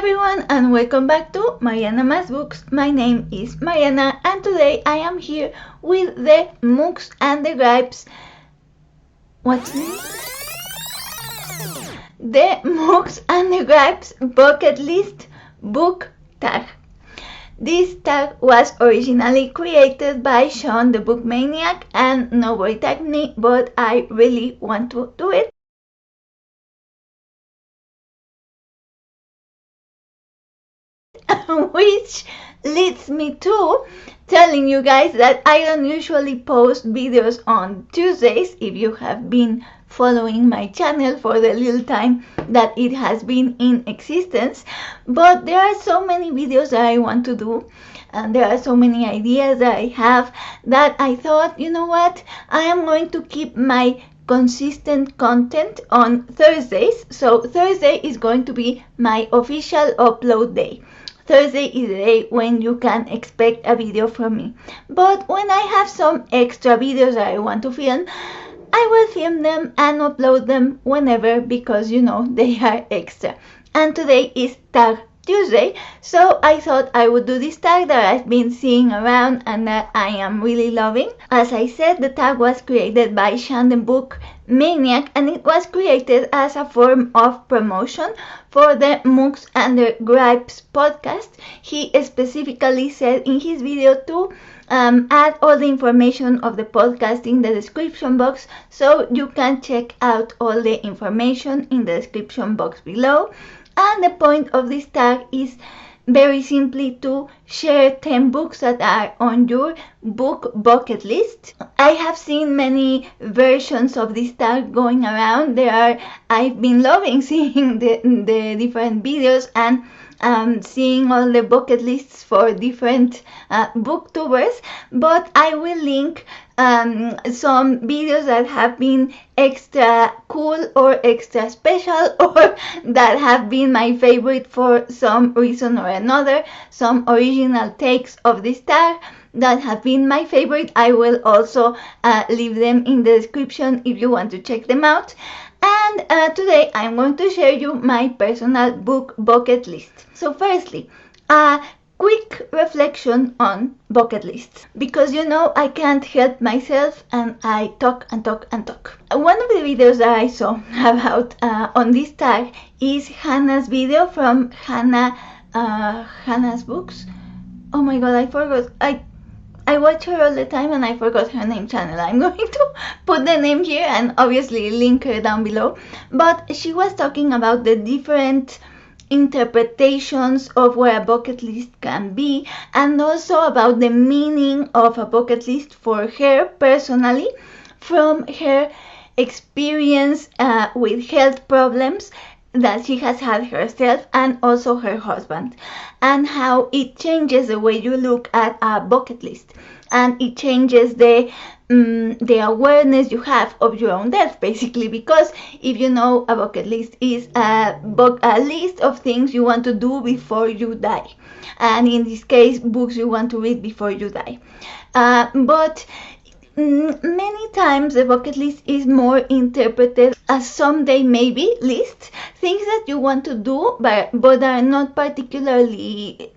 everyone and welcome back to Mariana Mas Books. My name is Mariana and today I am here with the Mookse and the Gripes. What's name? The Mookse and the Gripes bucket list book tag. This tag was originally created by Sean the Book Maniac and nobody tagged me, but I really want to do it. Which leads me to telling you guys that I don't usually post videos on Tuesdays if you have been following my channel for the little time that it has been in existence, but there are so many videos that I want to do and there are so many ideas that I have that I thought, you know what, I am going to keep my consistent content on Thursdays. So Thursday is going to be my official upload day. Thursday is the day when you can expect a video from me. But when I have some extra videos that I want to film, I will film them and upload them whenever because you know they are extra. And today is Tag Tuesday, so I thought I would do this tag that I've been seeing around and that I am really loving. As I said, the tag was created by Sean the Book Maniac and it was created as a form of promotion for the Mookse and the Gripes podcast. He specifically said in his video to add all the information of the podcast in the description box, so you can check out all the information in the description box below. And the point of this tag is very simply to share 10 books that are on your book bucket list. I have seen many versions of this tag going around. I've been loving seeing the different videos and seeing all the bucket lists for different booktubers, but I will link some videos that have been extra cool or extra special or that have been my favorite for some reason or another, some original takes of this tag that have been my favorite. I will also leave them in the description if you want to check them out. And today I'm going to share you my personal book bucket list. So firstly, a quick reflection on bucket lists, because you know I can't help myself and I talk and talk and talk. One of the videos that I saw about on this tag is Hannah's video from Hannah's Books. Oh my god, I forgot. I watch her all the time and I forgot her name channel. I'm going to put the name here and obviously link her down below. But she was talking about the different interpretations of what a bucket list can be and also about the meaning of a bucket list for her personally from her experience with health problems that she has had herself and also her husband, and how it changes the way you look at a bucket list and it changes the awareness you have of your own death, basically, because if you know, a bucket list is a list of things you want to do before you die, and in this case books you want to read before you die. But many times the bucket list is more interpreted as someday maybe list, things that you want to do but are not particularly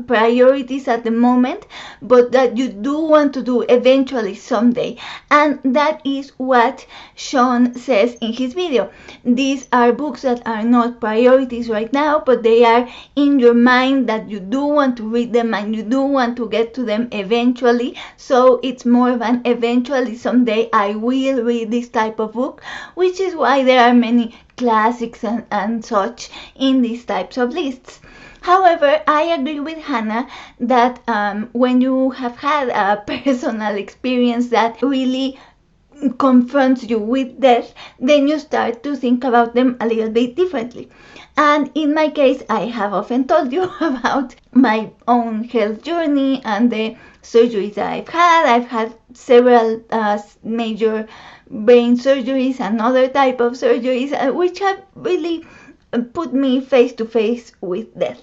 priorities at the moment, but that you do want to do eventually someday. And that is what Sean says in his video. These are books that are not priorities right now, but they are in your mind that you do want to read them and you do want to get to them eventually. So it's more of an eventually someday I will read this type of book, which is why there are many classics and such in these types of lists. However, I agree with Hannah that when you have had a personal experience that really confronts you with death, then you start to think about them a little bit differently. And in my case, I have often told you about my own health journey and the surgeries that I've had. I've had several major brain surgeries and other type of surgeries, which have really put me face to face with death.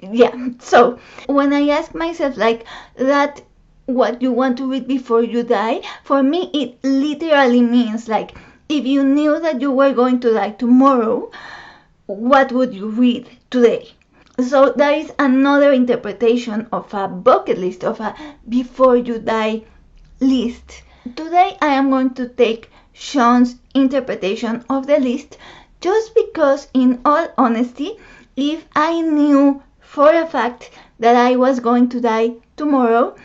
Yeah, so when I ask myself like that, what you want to read before you die, for me it literally means like if you knew that you were going to die tomorrow, what would you read today? So that is another interpretation of a bucket list, of a before you die list. Today I am going to take Sean's interpretation of the list, just because, in all honesty, if I knew for a fact that I was going to die tomorrow,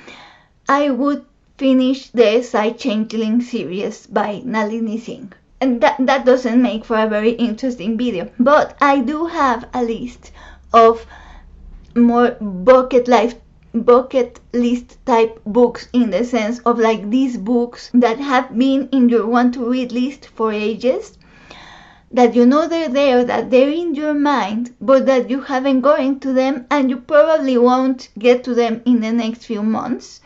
I would finish the Psy-Changelling series by Nalini Singh. And that doesn't make for a very interesting video. But I do have a list of more bucket list type books, in the sense of like these books that have been in your want to read list for ages, that you know they're there, that they're in your mind, but that you haven't gone to them, and you probably won't get to them in the next few months.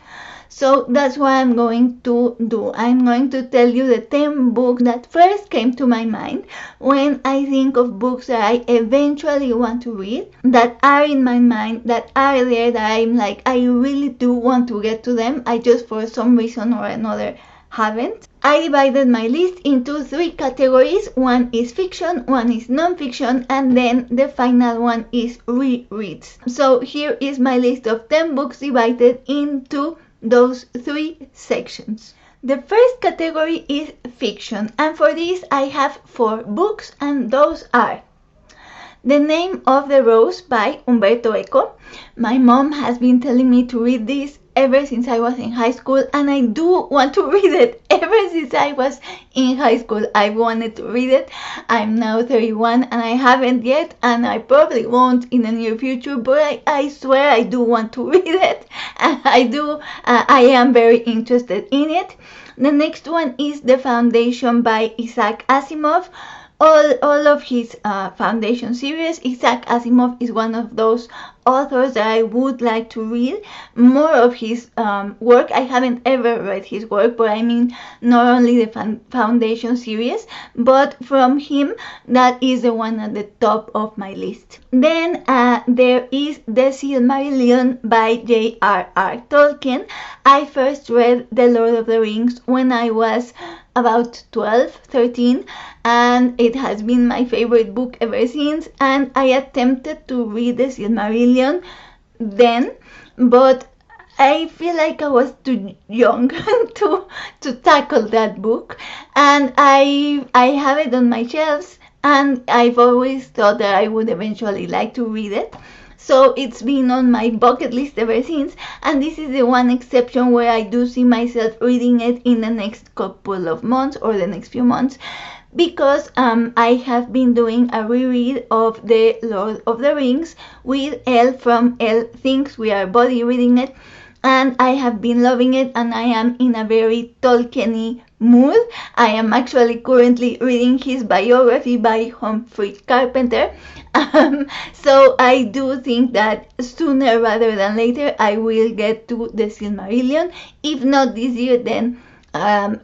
So that's what I'm going to do. I'm going to tell you the 10 books that first came to my mind when I think of books that I eventually want to read, that are in my mind, that are there, that I'm like, I really do want to get to them. I just for some reason or another haven't. I divided my list into 3 categories. One is fiction, one is non-fiction, and then the final one is rereads. So here is my list of 10 books divided into those 3 sections. The first category is fiction, and for this I have 4 books, and those are The Name of the Rose by Umberto Eco. My mom has been telling me to read this ever since I was in high school, and I do want to read it. Ever since I was in high school, I wanted to read it. I'm now 31 and I haven't yet, and I probably won't in the near future, but I swear I do want to read it, and I am very interested in it. The next one is The Foundation by Isaac Asimov. All of his Foundation series. Isaac Asimov is one of those authors that I would like to read more of his work. I haven't ever read his work, but I mean not only the Foundation series, but from him, that is the one at the top of my list. Then there is The Silmarillion by J.R.R. Tolkien. I first read The Lord of the Rings when I was about 12, 13, and it has been my favorite book ever since, and I attempted to read The Silmarillion then, but I feel like I was too young to tackle that book, and I have it on my shelves, and I've always thought that I would eventually like to read it. So it's been on my bucket list ever since, and this is the one exception where I do see myself reading it in the next couple of months or the next few months, because I have been doing a reread of The Lord of the Rings with Elle from Elle Thinks. We are body reading it, and I have been loving it, and I am in a very Tolkien-y mood. I am actually currently reading his biography by Humphrey Carpenter. So I do think that sooner rather than later I will get to The Silmarillion. If not this year, then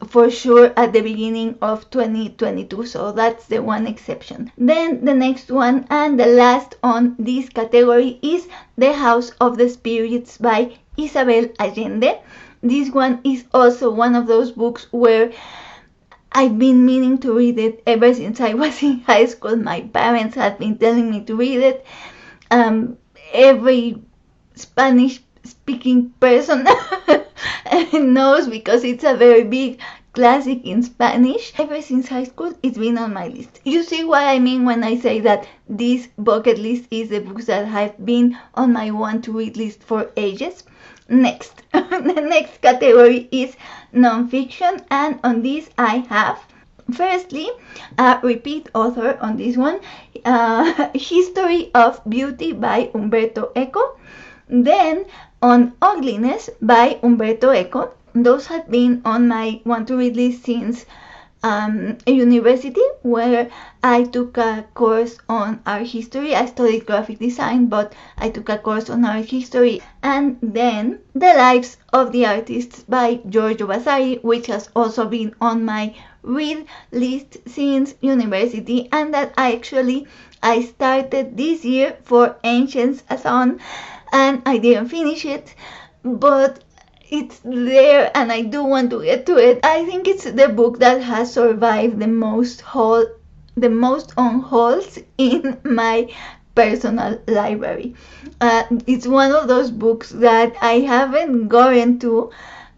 for sure at the beginning of 2022. So that's the one exception. Then the next one and the last on this category is The House of the Spirits by Isabel Allende. This one is also one of those books where I've been meaning to read it ever since I was in high school. My parents have been telling me to read it. Every Spanish speaking person knows, because it's a very big classic in Spanish. Ever since high school, it's been on my list. You see what I mean when I say that this bucket list is the books that have been on my want to read list for ages. Next, the next category is non-fiction, and on this I have, firstly, a repeat author on this one, History of Beauty by Umberto Eco. Then on Ugliness by Umberto Eco. Those have been on my want to read list since university, where I took a course on art history. I studied graphic design, but I took a course on art history. And then The Lives of the Artists by Giorgio Vassari, which has also been on my read list since university, and that I started this year for Ancients Son, and I didn't finish it, but it's there and I do want to get to it. I think it's the book that has survived the most the most on holds in my personal library. It's one of those books that I haven't gotten to,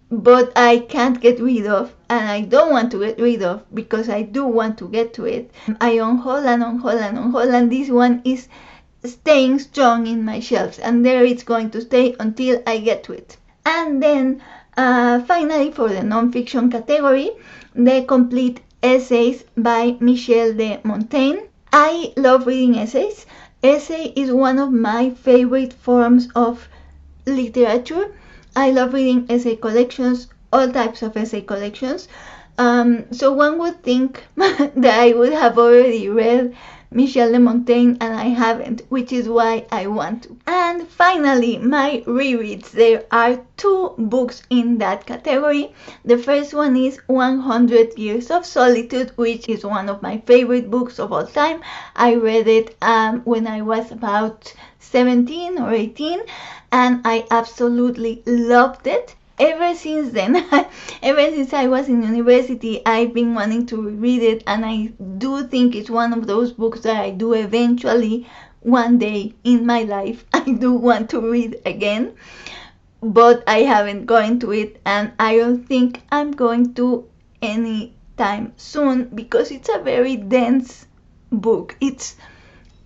but I can't get rid of, and I don't want to get rid of because I do want to get to it. I unhold and unhold and unhold, and this one is staying strong in my shelves, and there it's going to stay until I get to it. And then finally, for the non-fiction category, the complete essays by Michel de Montaigne. I love reading essays. Essay is one of my favorite forms of literature. I love reading essay collections, all types of essay collections. So one would think that I would have already read Michel de Montaigne, and I haven't, which is why I want to. And finally, my rereads. There are 2 books in that category. The first one is 100 Years of Solitude, which is one of my favorite books of all time. I read it when I was about 17 or 18, and I absolutely loved it. Ever since then, ever since I was in university, I've been wanting to read it, and I do think it's one of those books that I do eventually, one day in my life, I do want to read again, but I haven't gone to it, and I don't think I'm going to anytime soon because it's a very dense book. It's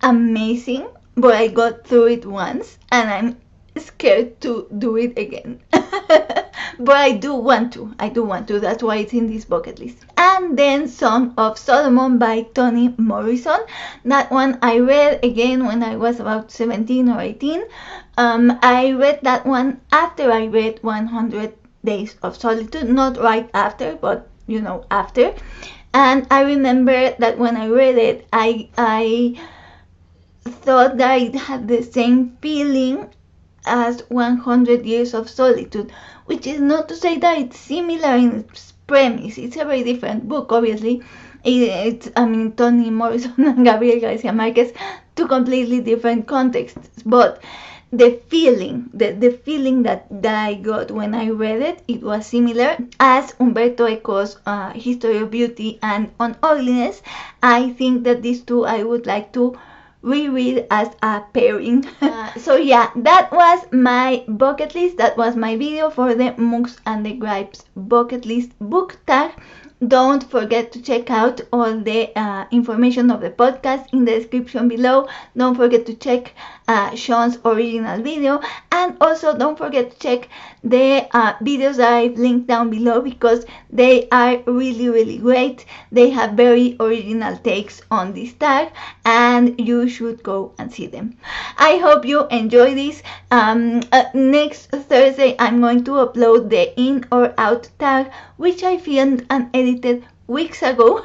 amazing, but I got through it once, and I'm scared to do it again. But I do want to. That's why it's in this bucket list. And then Song of Solomon by Toni Morrison. That one I read again when I was about 17 or 18. I read that one after I read 100 Days of Solitude. Not right after, but after. And I remember that when I read it, I thought that it had the same feeling as 100 Years of Solitude, which is not to say that it's similar in its premise. It's a very different book, obviously. Toni Morrison and Gabriel García Márquez, 2 completely different contexts, but the feeling that I got when I read it, it was similar as Umberto Eco's History of Beauty and on Ugliness. I think that these 2 I would like to reread as a pairing. So yeah, that was my bucket list. That was my video for the Mookse and the Gripes bucket list book tag. Don't forget to check out all the information of the podcast in the description below. Don't forget to check Sean's original video, and also don't forget to check the videos that I've linked down below because they are really, really great. They have very original takes on this tag, and you should go and see them. I hope you enjoy this. Next Thursday I'm going to upload the in or out tag, which I filmed and edited weeks ago.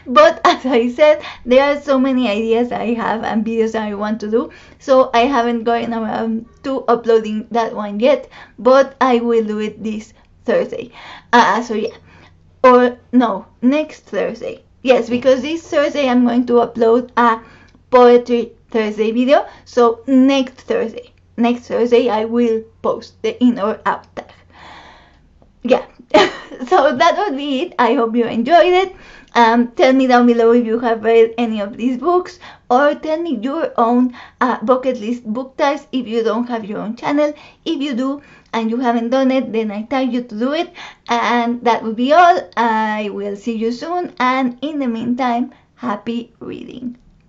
But as I said, there are so many ideas I have and videos I want to do, so I haven't gotten around to uploading that one yet, but I will do it this Thursday. So yeah, or no, next Thursday. Yes, because this Thursday I'm going to upload a Poetry Thursday video, so next Thursday I will post the in or out tag. Yeah. So that would be it. I hope you enjoyed it. Tell me down below if you have read any of these books, or tell me your own bucket list book tags if you don't have your own channel. If you do and you haven't done it, then I tag you to do it. And that will be all. I will see you soon, and in the meantime, happy reading.